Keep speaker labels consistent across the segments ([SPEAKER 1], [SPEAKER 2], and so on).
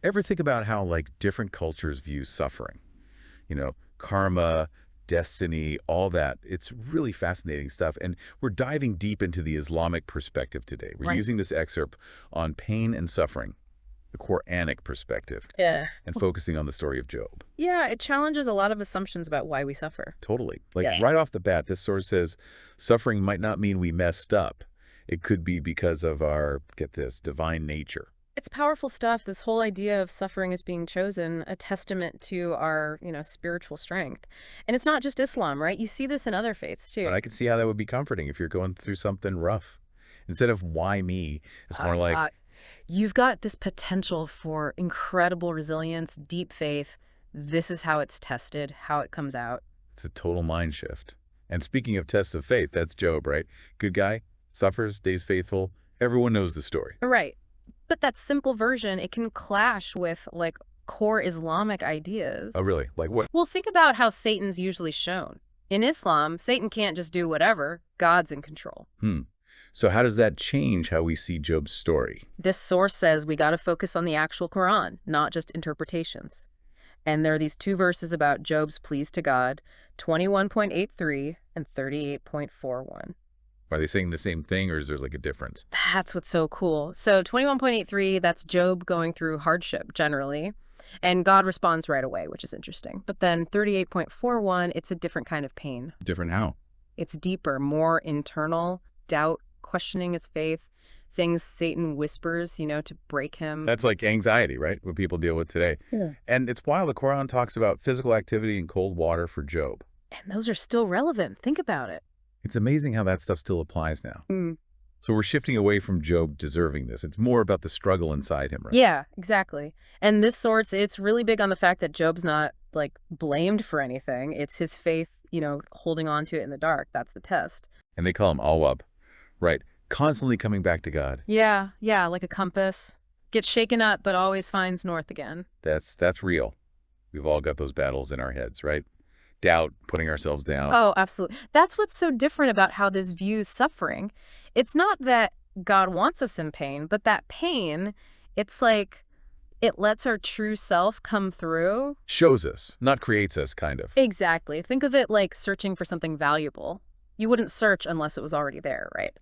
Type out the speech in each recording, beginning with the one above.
[SPEAKER 1] Ever think about how, like, different cultures view suffering? Karma, destiny, all that. It's really fascinating stuff. And we're diving deep into the Islamic perspective today. We're
[SPEAKER 2] Right.
[SPEAKER 1] using this excerpt on pain and suffering, the Qur'anic perspective,
[SPEAKER 2] Yeah.
[SPEAKER 1] and focusing on the story of Job.
[SPEAKER 2] Yeah, it challenges a lot of assumptions about why we suffer.
[SPEAKER 1] Totally. Like
[SPEAKER 2] Yeah.
[SPEAKER 1] right off the bat, this source says suffering might not mean we messed up. It could be because of our, get this, divine nature.
[SPEAKER 2] It's powerful stuff. This whole idea of suffering as being chosen, a testament to our, spiritual strength. And it's not just Islam, right? You see this in other faiths too.
[SPEAKER 1] But I can see how that would be comforting if you're going through something rough. Instead of why me, it's
[SPEAKER 2] Uh,
[SPEAKER 1] more like
[SPEAKER 2] uh, you've got this potential for incredible resilience, deep faith. This is how it's tested, how it comes out.
[SPEAKER 1] it's a total mind shift. And speaking of tests of faith, that's Job, right? Good guy, suffers, stays faithful. Everyone knows the story.
[SPEAKER 2] Right. But that simple version, it can clash with like core Islamic ideas.
[SPEAKER 1] Oh, really? Like what?
[SPEAKER 2] Well, think about how Satan's usually shown. In Islam, Satan can't just do whatever. God's in control.
[SPEAKER 1] So how does that change how we see Job's story?
[SPEAKER 2] This source says we got to focus on the actual Quran, not just interpretations. And there are these two verses about Job's pleas to God, 21.83 and 38.41.
[SPEAKER 1] Are they saying the same thing, or is there like a difference?
[SPEAKER 2] That's what's so cool. So 21.83, that's Job going through hardship generally. And God responds right away, which is interesting. But then 38.41, it's a different kind of pain.
[SPEAKER 1] Different how?
[SPEAKER 2] It's deeper, more internal, doubt, questioning his faith, things Satan whispers, to break him.
[SPEAKER 1] That's like anxiety, right? What people deal with today.
[SPEAKER 2] Yeah.
[SPEAKER 1] And it's wild the Quran talks about physical activity and cold water for Job.
[SPEAKER 2] And those are still relevant. Think about it.
[SPEAKER 1] It's amazing how that stuff still applies now.
[SPEAKER 2] Mm.
[SPEAKER 1] So we're shifting away from Job deserving this. It's more about the struggle inside him, right?
[SPEAKER 2] Yeah, exactly. And this sorts, it's really big on the fact that Job's not like blamed for anything. It's his faith, holding on to it in the dark. That's the test.
[SPEAKER 1] And they call him Awab, right? Constantly coming back to God.
[SPEAKER 2] Yeah, like a compass. Gets shaken up, but always finds north again.
[SPEAKER 1] That's real. We've all got those battles in our heads, right? Doubt, putting ourselves down.
[SPEAKER 2] Oh, absolutely. That's what's so different about how this views suffering. It's not that God wants us in pain, but that pain, it's like it lets our true self come through.
[SPEAKER 1] Shows us, not creates us, kind of.
[SPEAKER 2] Exactly. Think of it like searching for something valuable. You wouldn't search unless it was already there, right?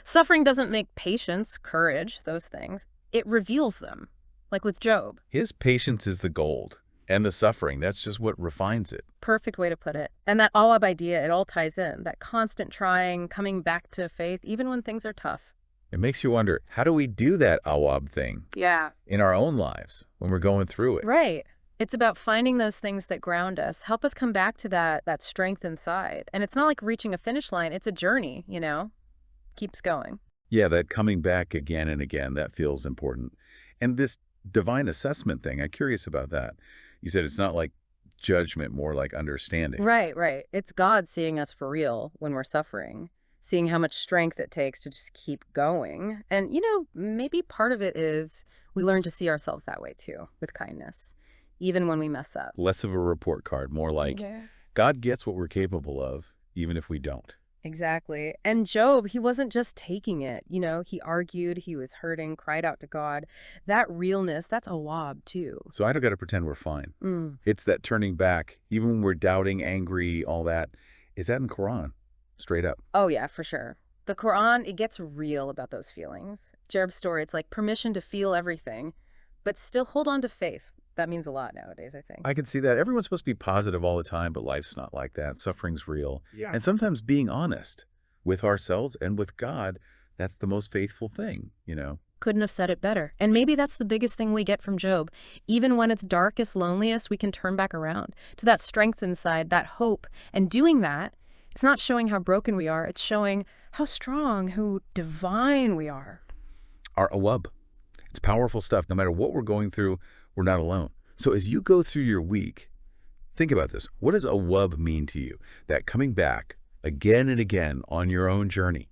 [SPEAKER 2] Suffering doesn't make patience, courage, those things. It reveals them, like with Job.
[SPEAKER 1] His patience is the gold. And the suffering, that's just what refines it.
[SPEAKER 2] Perfect way to put it. And that Awab idea, it all ties in. That constant trying, coming back to faith, even when things are tough.
[SPEAKER 1] It makes you wonder, how do we do that Awab thing
[SPEAKER 2] Yeah.
[SPEAKER 1] in our own lives when we're going through it?
[SPEAKER 2] Right. It's about finding those things that ground us, help us come back to that strength inside. And it's not like reaching a finish line. It's a journey, Keeps going.
[SPEAKER 1] Yeah, that coming back again and again, that feels important. And this divine assessment thing, I'm curious about that. You said it's not like judgment, more like understanding.
[SPEAKER 2] Right. It's God seeing us for real when we're suffering, seeing how much strength it takes to just keep going. And, maybe part of it is we learn to see ourselves that way too, with kindness, even when we mess up.
[SPEAKER 1] Less of a report card, more like
[SPEAKER 2] Yeah.
[SPEAKER 1] God gets what we're capable of, even if we don't.
[SPEAKER 2] Exactly. And Job, he wasn't just taking it. He argued, he was hurting, cried out to God. That realness, that's Awab too.
[SPEAKER 1] So I don't got to pretend we're fine.
[SPEAKER 2] Mm.
[SPEAKER 1] It's that turning back, even when we're doubting, angry, all that. Is that in the Quran? Straight up.
[SPEAKER 2] Oh, yeah, for sure. The Quran, it gets real about those feelings. Job's story, it's like permission to feel everything, but still hold on to faith. That means a lot nowadays, I think.
[SPEAKER 1] I can see that. Everyone's supposed to be positive all the time, but life's not like that. Suffering's real.
[SPEAKER 2] Yeah.
[SPEAKER 1] And sometimes being honest with ourselves and with God, that's the most faithful thing,
[SPEAKER 2] Couldn't have said it better. And maybe that's the biggest thing we get from Job. Even when it's darkest, loneliest, we can turn back around to that strength inside, that hope. And doing that, it's not showing how broken we are. It's showing how strong, how divine we are.
[SPEAKER 1] Our awab. It's powerful stuff. No matter what we're going through, we're not alone. So as you go through your week, think about this. What does awab mean to you? That coming back again and again on your own journey.